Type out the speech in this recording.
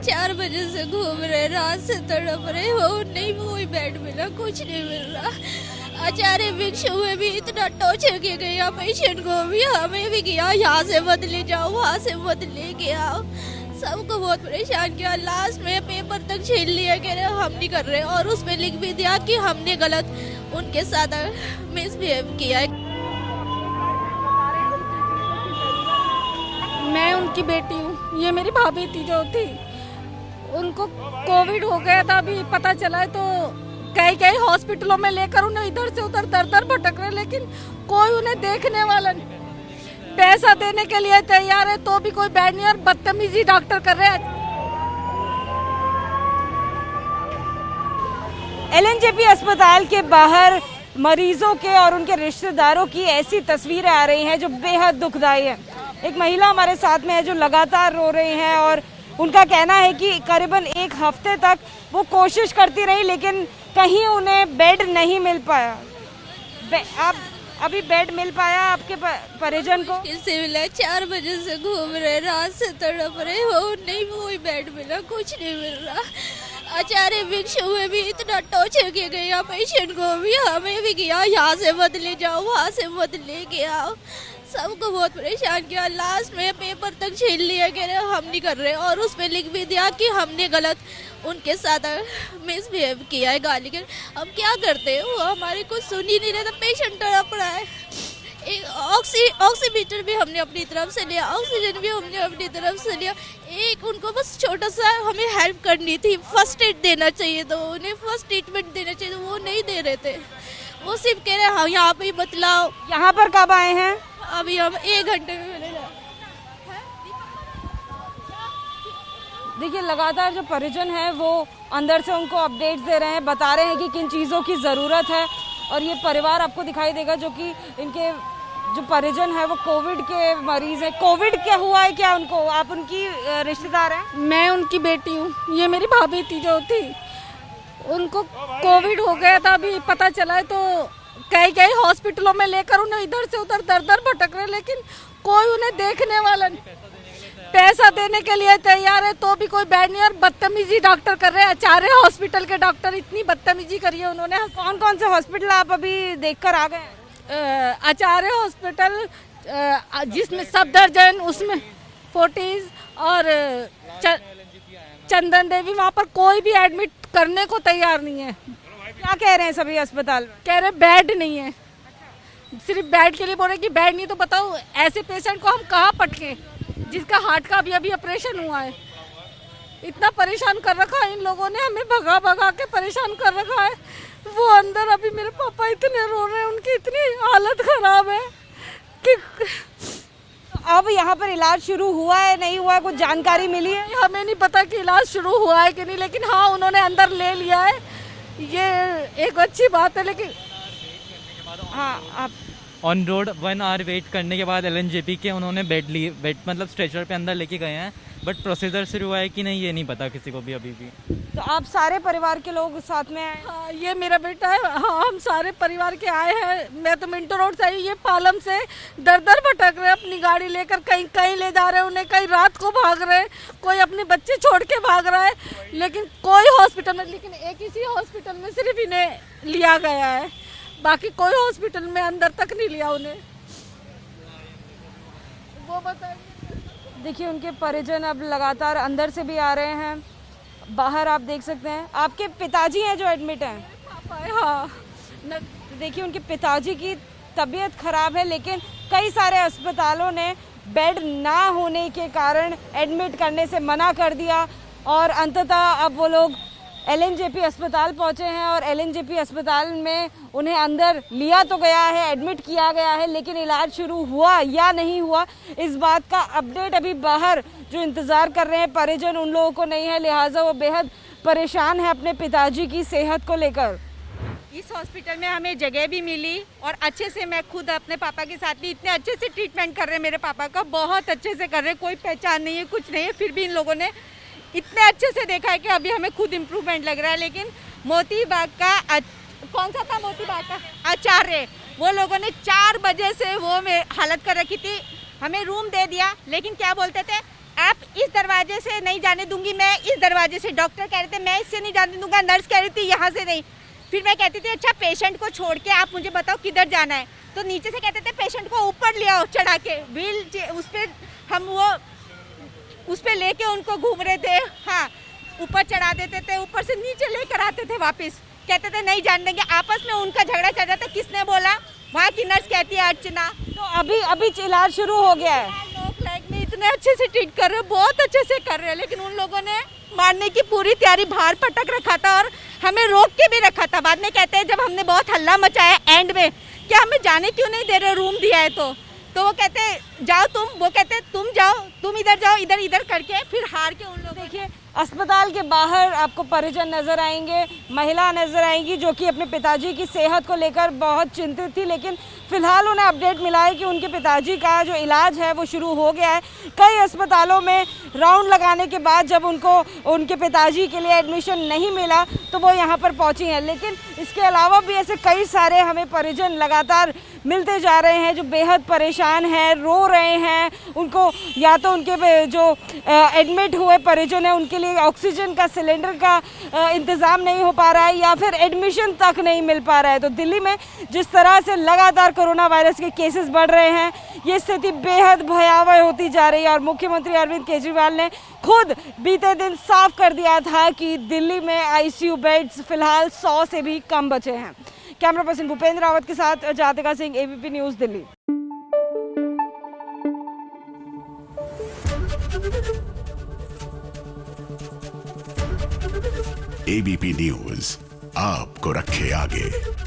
4 बजे से घूम रहे, रात से तड़प रहे, वो नहीं कोई बेड मिला, कुछ नहीं मिल रहा। आचार्य भिक्षु में भी इतना टॉर्चर किया गया, पेशेंट को भी, हमें भी किया, यहाँ से बदले जाओ, वहाँ से बदले के आओ, सबको बहुत परेशान किया। लास्ट में पेपर तक छीन लिया, कह रहे हम नहीं कर रहे, और उसमें लिख भी दिया कि हमने गलत उनके साथ मिसबिहेव किया है। मैं उनकी बेटी हूँ, ये मेरी भाभी थी जो थी, उनको कोविड हो गया था, अभी पता चला है, तो कई हॉस्पिटलों में लेकर उन्हें इधर से उधर दर दर भटक रहे, लेकिन कोई उन्हें देखने वाला नहीं। पैसा देने के लिए तैयार है तो भी कोई बैठ नहीं, और बदतमीजी डॉक्टर कर रहे हैं। एलएनजेपी अस्पताल के बाहर मरीजों के और उनके रिश्तेदारों की ऐसी तस्वीरें आ रही हैं जो बेहद दुखदाई है। एक महिला हमारे साथ में है जो लगातार रो रही हैं, और उनका कहना है कि करीबन 1 हफ्ते तक वो कोशिश करती रही, लेकिन कहीं उन्हें बेड नहीं मिल पाया। आप अभी बेड मिल पाया आपके परिजन को? किसी मिला, 4 बजे से घूम रहे, रात से तड़प रहे, वो नहीं कोई बेड मिला, कुछ नहीं मिल रहा। आचार्य भिक्षु में भी इतना टॉर्चर किया गया, पेशेंट को भी, हमें भी किया, यहाँ से बदले जाओ, वहाँ से बदले के आओ, सबको बहुत परेशान किया। लास्ट में पेपर तक छीन लिया, कह रहे हम नहीं कर रहे, और उसमें लिख भी दिया कि हमने गलत उनके साथ मिसबिहेव किया है, गाली कर। हम क्या करते हैं, वो हमारी कुछ सुन ही नहीं रहे, तो पेशेंट तड़प रहा है। एक ऑक्सीमीटर भी हमने अपनी तरफ से लिया, ऑक्सीजन भी हमने अपनी तरफ से लिया। एक उनको बस छोटा सा हमें हेल्प करनी थी, फर्स्ट एड देना चाहिए, तो उन्हें फर्स्ट ट्रीटमेंट देना चाहिए, तो वो नहीं दे रहे थे। वो सिर्फ कह रहे हाँ यहाँ पे ही बतलाओ। यहाँ पर कब आए हैं? अभी हम 1 घंटे में मिलेगा। देखिए, लगातार जो परिजन है वो अंदर से उनको अपडेट्स दे रहे हैं, बता रहे हैं कि किन चीज़ों की ज़रूरत है। और ये परिवार आपको दिखाई देगा जो कि इनके जो परिजन है वो कोविड के मरीज हैं। कोविड क्या हुआ है क्या उनको? आप उनकी रिश्तेदार हैं? मैं उनकी बेटी हूँ, ये मेरी भाभी थी जो थी, उनको कोविड हो गया था, अभी पता चला है, तो कई हॉस्पिटलों में लेकर उन्हें इधर से उधर दर दर भटक रहे, लेकिन कोई उन्हें देखने वाला नहीं। पैसा देने के लिए तैयार है तो भी कोई बैठ नहीं, और बदतमीजी डॉक्टर कर रहे हैं। आचार्य हॉस्पिटल के डॉक्टर इतनी बदतमीजी करी है उन्होंने। कौन कौन से हॉस्पिटल आप अभी देखकर आ गए? आचार्य हॉस्पिटल, जिसमें सफदरजंग, उसमें फोर्टिस और चंदन देवी, वहाँ पर कोई भी एडमिट करने को तैयार नहीं है। क्या कह रहे हैं सभी अस्पताल? कह रहे बेड नहीं है, सिर्फ बेड के लिए बोल रहे कि बेड नहीं, तो बताओ ऐसे पेशेंट को हम कहाँ पटके, जिसका हार्ट का अभी ऑपरेशन हुआ है। इतना परेशान कर रखा है इन लोगों ने, हमें भगा भगा के परेशान कर रखा है। वो अंदर अभी मेरे पापा इतने रो रहे हैं, उनकी इतनी हालत खराब है कि अब यहाँ पर इलाज शुरू हुआ है नहीं हुआ, कुछ जानकारी मिली है? हमें नहीं पता कि इलाज शुरू हुआ है कि नहीं, लेकिन हाँ उन्होंने अंदर ले लिया है, ये एक अच्छी बात है। लेकिन हाँ, आप ऑन रोड 1 आवर वेट करने के बाद एलएनजेपी के उन्होंने बेड मतलब स्ट्रेचर पे अंदर लेके गए हैं, बट प्रोसीजर शुरू हुआ है कि नहीं ये नहीं पता किसी को भी अभी भी। तो आप सारे परिवार के लोग साथ में आए? हाँ, ये मेरा बेटा है, हाँ हम सारे परिवार के आए हैं। मैं तो मिंटो रोड से आई, ये पालम से दर दर भटक रहे, अपनी गाड़ी लेकर कहीं कहीं ले जा रहे हैं उन्हें, कहीं रात को भाग रहे, कोई अपने बच्चे छोड़ के भाग रहा है, लेकिन कोई हॉस्पिटल में, लेकिन एक इसी हॉस्पिटल में सिर्फ इन्हें लिया गया है, बाकी कोई हॉस्पिटल में अंदर तक नहीं लिया उन्हें। वो बताइए। देखिए, उनके परिजन अब लगातार अंदर से भी आ रहे हैं, बाहर आप देख सकते हैं। आपके पिताजी हैं जो एडमिट हैं? पापा है, हाँ। देखिए, उनके पिताजी की तबीयत खराब है, लेकिन कई सारे अस्पतालों ने बेड ना होने के कारण एडमिट करने से मना कर दिया, और अंततः अब वो लोग एलएनजेपी अस्पताल पहुंचे हैं, और एलएनजेपी अस्पताल में उन्हें अंदर लिया तो गया है, एडमिट किया गया है, लेकिन इलाज शुरू हुआ या नहीं हुआ इस बात का अपडेट अभी बाहर जो इंतज़ार कर रहे हैं परिजन, उन लोगों को नहीं है। लिहाजा वो बेहद परेशान है अपने पिताजी की सेहत को लेकर। इस हॉस्पिटल में हमें जगह भी मिली, और अच्छे से मैं खुद अपने पापा के साथ भी, इतने अच्छे से ट्रीटमेंट कर रहे हैं मेरे पापा का, बहुत अच्छे से कर रहे हैं, कोई पहचान नहीं है, कुछ नहीं है, फिर भी इन लोगों ने इतने अच्छे से देखा है कि अभी हमें खुद इम्प्रूवमेंट लग रहा है। लेकिन मोती बाग का कौन सा था, मोती बाग का आचार्य, वो लोगों ने 4 बजे से वो में हालत कर रखी थी। हमें रूम दे दिया, लेकिन क्या बोलते थे, आप इस दरवाजे से नहीं जाने दूंगी, मैं इस दरवाजे से। डॉक्टर कह रहे थे मैं इससे नहीं जाने दूंगा, नर्स कह रही थी यहाँ से नहीं। फिर मैं कहती थी अच्छा पेशेंट को छोड़ के आप मुझे बताओ किधर जाना है, तो नीचे से कहते थे पेशेंट को ऊपर ले आओ चढ़ा के, व्हील उस पर हम वो उस पर लेके उनको घूम रहे थे। हाँ, ऊपर चढ़ा देते थे, ऊपर से नीचे लेकर आते थे वापस, कहते थे नहीं जान देंगे। आपस में उनका झगड़ा चल रहा था, किसने बोला, वहाँ की नर्स कहती है अर्चना। तो अभी इलाज शुरू हो गया है। लोग लाइक में इतने अच्छे से ट्रीट कर रहे हैं, बहुत अच्छे से कर रहे हैं, लेकिन उन लोगों ने मारने की पूरी तैयारी बाहर पटक रखा था और हमें रोक के भी रखा था। बाद में कहते हैं जब हमने बहुत हल्ला मचाया एंड में, क्या हमें जाने क्यों नहीं दे रहे, रूम दिया है तो वो कहते जाओ तुम, वो कहते तुम जाओ, तुम इधर जाओ, इधर करके फिर हार के उन लोग। देखिए अस्पताल के बाहर आपको परिजन नजर आएंगे, महिला नजर आएंगी जो कि अपने पिताजी की सेहत को लेकर बहुत चिंतित थी, लेकिन फिलहाल उन्हें अपडेट मिला है कि उनके पिताजी का जो इलाज है वो शुरू हो गया है। कई अस्पतालों में राउंड लगाने के बाद जब उनको उनके पिताजी के लिए एडमिशन नहीं मिला तो वो यहाँ पर पहुँची हैं, लेकिन इसके अलावा भी ऐसे कई सारे हमें परिजन लगातार मिलते जा रहे हैं जो बेहद परेशान हैं, रो रहे हैं। उनको या तो उनके जो एडमिट हुए परिजन हैं उनके लिए ऑक्सीजन का सिलेंडर का इंतज़ाम नहीं हो पा रहा है या फिर एडमिशन तक नहीं मिल पा रहा है। तो दिल्ली में जिस तरह से लगातार कोरोना वायरस के केसेस बढ़ रहे हैं, ये स्थिति बेहद भयावह होती जा रही है और मुख्यमंत्री अरविंद केजरीवाल ने खुद बीते दिन साफ कर दिया था कि दिल्ली में आईसीयू बेड्स फिलहाल 100 से भी कम बचे हैं। कैमरा पर्सन भूपेंद्र रावत के साथ Jatika Singh, ABP news, Delhi. ABP news आपको रखे आगे।